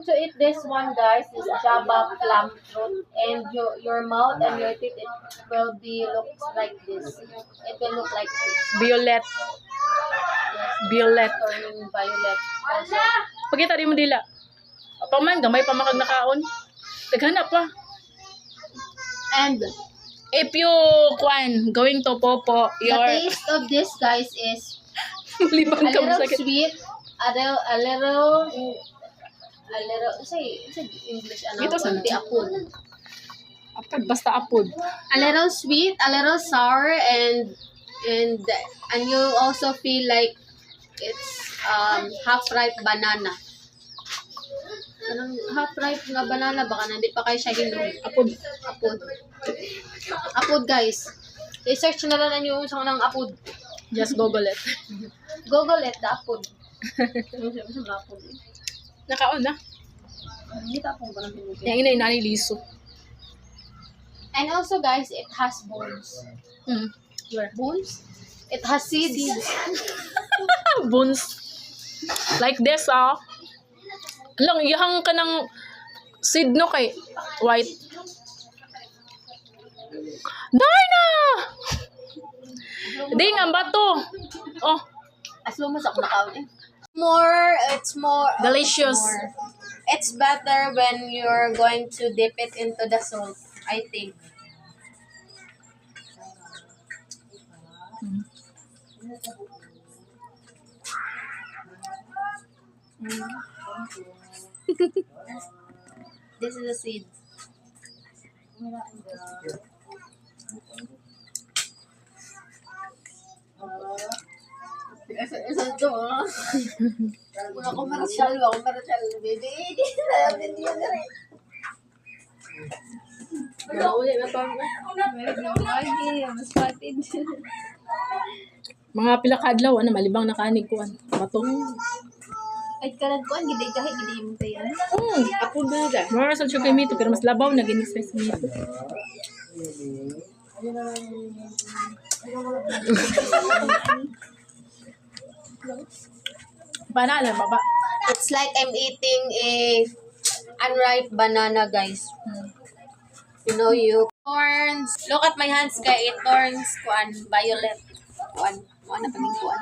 To eat this one, guys, is Java plum fruit, and your mouth and your teeth, it will be looks like this. It will look like this. Violet. Yes, Violet. turning violet. Also, Pagkita rin mo dila. Paman, gamay pa makag nakaon. Taghanap pa. and If you going to popo, the your taste of this, guys, is libang a ka little sakit. sweet, a little, say English, ano, Ito sa konti apod. Apod, basta apod. A little sweet, a little sour, and you also feel like it's half ripe banana. Anong half ripe nga banana, baka hindi pa kayo siya hinog. Apod. Apod, guys. I-search na lang yung isang ng apod. Just Google it. Google it, the apod. Apod. Nakaon na. Hindi tapong ba ng pinugin? Yang ina inani liso. And also, guys, it has bones. Where? Bones? It has seeds. Bones. Like this, ah. Lang, ihang ka ng seed no kay white. Darna! Di nga bato. Oh, As long as ako nakaon eh. It's more delicious. It's better when you're going to dip it into the salt, I think. This is a seed. Isa to. Wala ko marasal, baby. Hindi na niya na rin. Ulit na to. Mga pila ka adlaw ana malibang nakanig kuan. Batong. Ay, kanad ko, hindi kahit hindi mo tayo. Apod na ga. Mara sa sugar mito pero mas labaw na gini sa mito. Banana baba. It's like I'm eating a unripe banana, guys. You know, you turns. Look at my hands, guys. It turns kuan violet. Kuan na paging kuan.